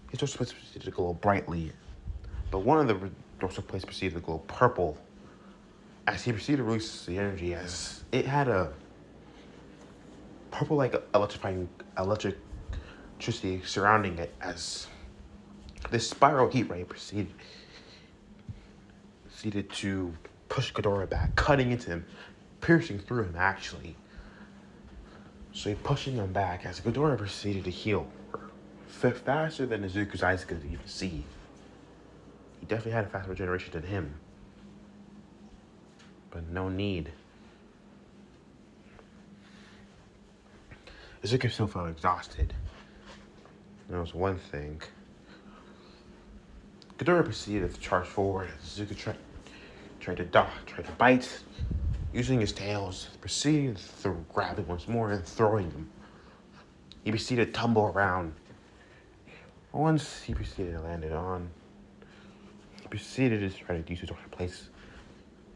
his dorsal plates proceeded to glow brightly, but one of the dorsal plates proceeded to glow purple as he proceeded to release the energy, as it had a purple-like electricity surrounding it, as this spiral heat ray proceeded to push Ghidorah back, cutting into him, piercing through him actually. So he pushing him back as Ghidorah proceeded to heal faster than Izuku's eyes could even see. He definitely had a faster regeneration than him. But no need. Zuko still felt exhausted. There was one thing. Ghidorah proceeded to charge forward as Zuko tried to bite, using his tails, proceeding to grab it once more and throwing him. He proceeded to tumble around. Once he proceeded to land it on, he proceeded to try to use his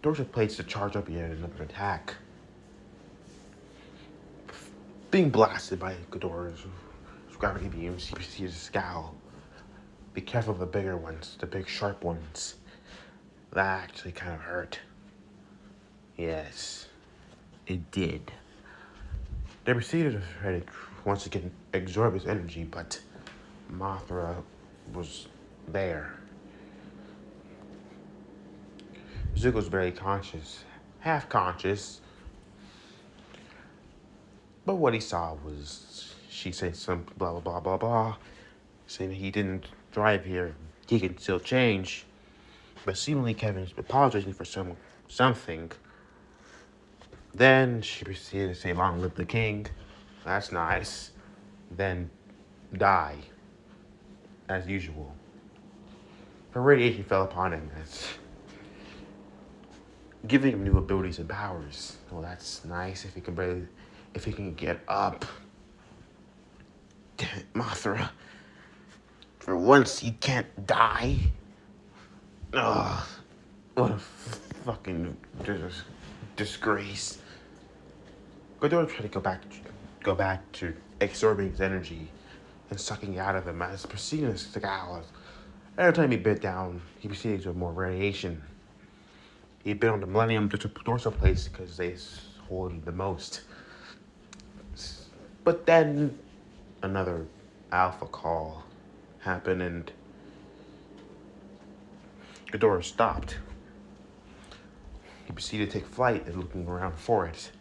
dorsal plates to charge up yet another attack. Being blasted by Ghidorah's gravity beams, he proceeded to scowl. Be careful of the bigger ones, the big sharp ones. That actually kind of hurt. Yes, it did. They proceeded to try to once again absorb his energy, but Mothra was there. Zuko was barely conscious, half conscious. But what he saw was she said some blah blah blah blah blah, saying that he didn't thrive here. He can still change. But seemingly Kevin's apologizing for something. Then she proceeded to say, "Long live the king." That's nice. Then die, as usual. Her radiation fell upon him as giving him new abilities and powers. Well, that's nice if he can get up. Damn it, Mothra. For once, you can't die. Ugh, what a fucking disgrace. Ghidorah tried to go back to absorbing his energy and sucking it out of him as proceeding to scowl. Every time he bit down, he proceeded to more radiation. He bit on the Millennium dorsal plates because they hold the most. But then another alpha call happened and Ghidorah stopped. He proceeded to take flight and looking around for it.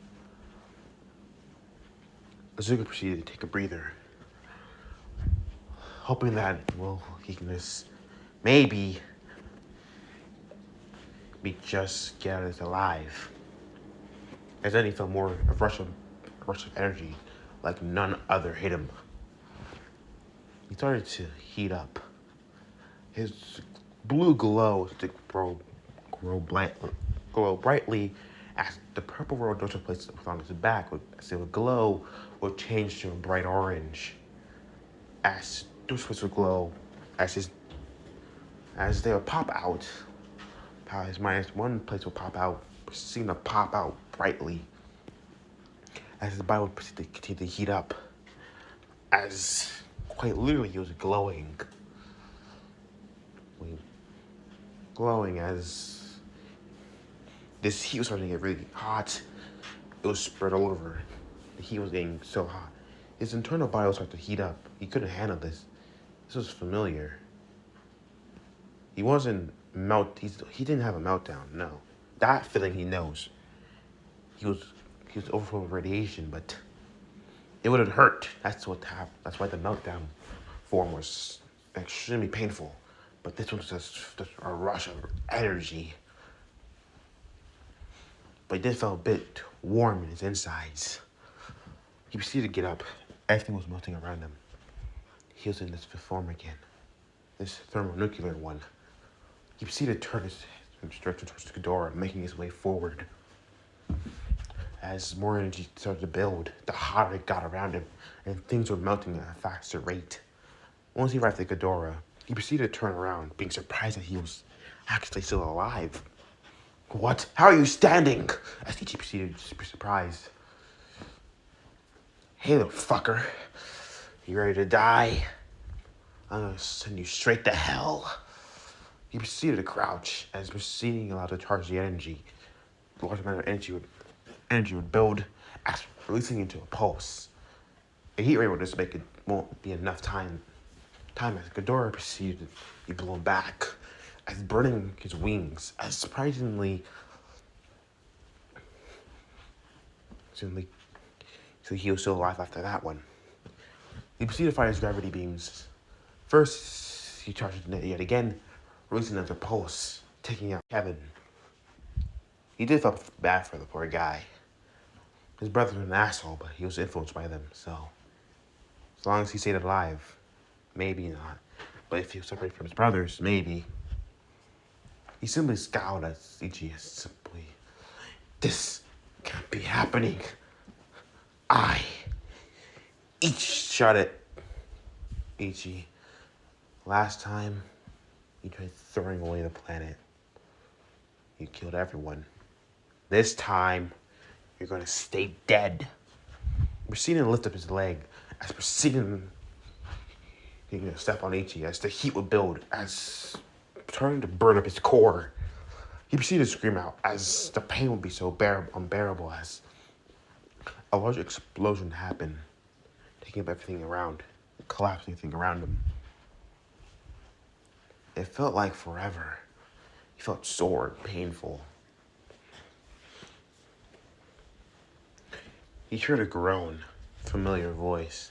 Zuko proceeded to take a breather, hoping that, well, he can just maybe just get out alive. As then he felt more a rush of energy, like none other hit him. He started to heat up. His blue glow to glow brightly as the purple road dorsal plates on his back as it would glow would change to a bright orange. As dorsal plates would glow, as they would pop out, his -1 place would pop out, proceeding to pop out brightly. As his body would proceed to continue to heat up, as quite literally he was glowing. Glowing as this heat was starting to get really hot. It was spread all over. The heat was getting so hot. His internal body was starting to heat up. He couldn't handle this. This was familiar. He wasn't he didn't have a meltdown, no. That feeling he knows. He was overflowing with radiation, but it would have hurt. That's what happened. That's why the meltdown form was extremely painful. But this was just a rush of energy. But he did feel a bit warm in his insides. He proceeded to get up. Everything was melting around him. He was in this form again. This thermonuclear one. He proceeded to turn his direction towards Ghidorah, making his way forward. As more energy started to build, the hotter it got around him, and things were melting at a faster rate. Once he arrived at Ghidorah, he proceeded to turn around, being surprised that he was actually still alive. "What? How are you standing?" As he proceeded to be surprised. "Hey, little fucker. You ready to die? I'm gonna send you straight to hell." He proceeded to crouch, as proceeding allowed to charge the energy. The large amount of energy would build, releasing into a pulse. The heat ray would just make it won't be enough time as Ghidorah proceeded to be blown back, as burning his wings, as surprisingly, so he was still alive after that one. He proceeded to fire his gravity beams. First, he charged it yet again, releasing another pulse, taking out Kevin. He did feel bad for the poor guy. His brother was an asshole, but he was influenced by them, so as long as he stayed alive, maybe not. But if he was separated from his brothers, maybe. He simply scowled at Ichi as simply, this can't be happening. Each shot at Ichi. Last time, you tried throwing away the planet. You killed everyone. This time, you're gonna stay dead. Proceeding to lift up his leg, as proceeding to step on Ichi, as the heat would build, as starting to burn up his core. He proceeded to scream out, as the pain would be so unbearable, as a large explosion happened, taking up everything around, collapsing everything around him. It felt like forever. He felt sore and painful. He heard a groan, familiar voice.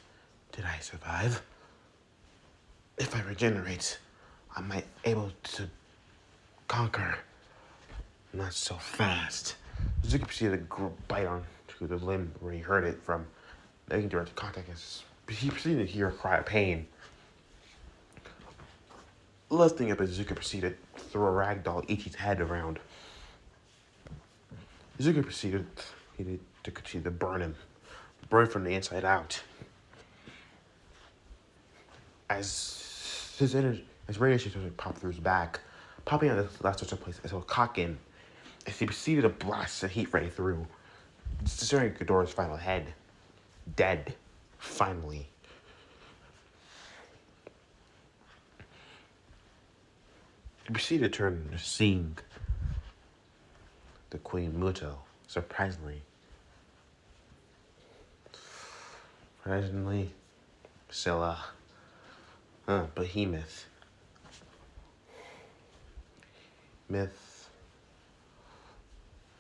Did I survive? If I regenerate, I might be able to conquer. Not so fast. Zuki proceeded to bite onto the limb where he heard it from, making direct contact. He proceeded to hear a cry of pain. Lifting up, Izuka proceeded to throw a ragdoll Ichi's head around. Izuka proceeded to burn him, from the inside out. As radiation started to pop through his back, popping out of the last such a place as a cock in, as he proceeded to blast the heat ray through, destroying Ghidorah's final head. Dead. Finally. He proceeded to turn to seeing the Queen Muto, surprisingly. Scylla. Behemoth. Myth.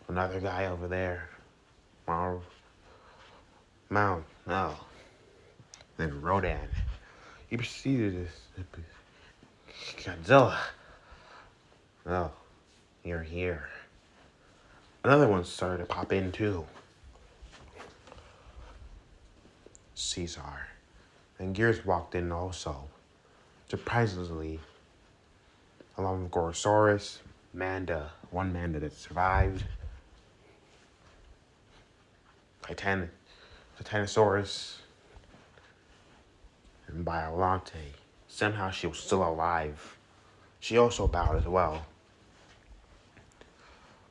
Another guy over there. Mount. Oh. Then Rodan. He proceeded to Godzilla. Oh, you're here. Another one started to pop in too. Caesar. And Gears walked in also. Surprisingly, along with Gorosaurus, one Manda that survived, Titanosaurus, and Biolante. Somehow she was still alive. She also bowed as well.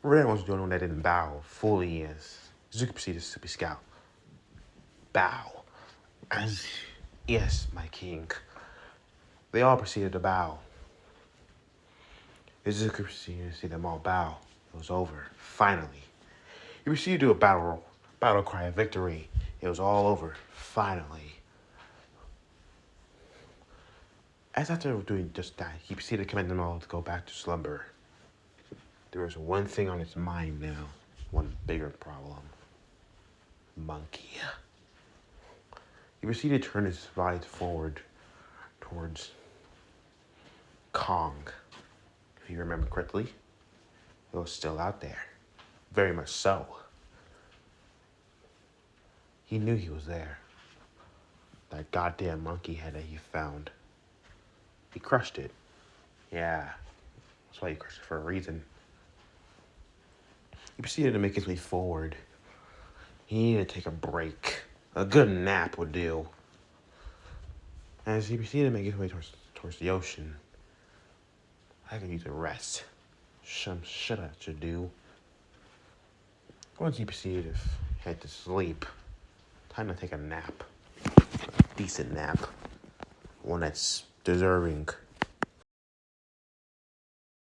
Ren was the only one that didn't bow fully as Zuki proceeded to be scout. Bow. As, yes, my king. They all proceeded to bow. As Zuki proceeded to see them all bow. It was over. Finally. He proceeded to do a battle cry of victory. It was all over. Finally. As after doing just that, he proceeded to command them all to go back to slumber. There was one thing on his mind now. One bigger problem. Monkey. He proceeded to turn his body forward towards Kong. If you remember correctly, it was still out there. Very much so. He knew he was there. That goddamn monkey head that he found. He crushed it. Yeah. That's why he crushed it for a reason. He proceeded to make his way forward. He needed to take a break. A good nap would do. As he proceeded to make his way towards the ocean, I could use a rest. Some shit I should do. Once he proceeded to head to sleep, time to take a nap. A decent nap. One that's deserving.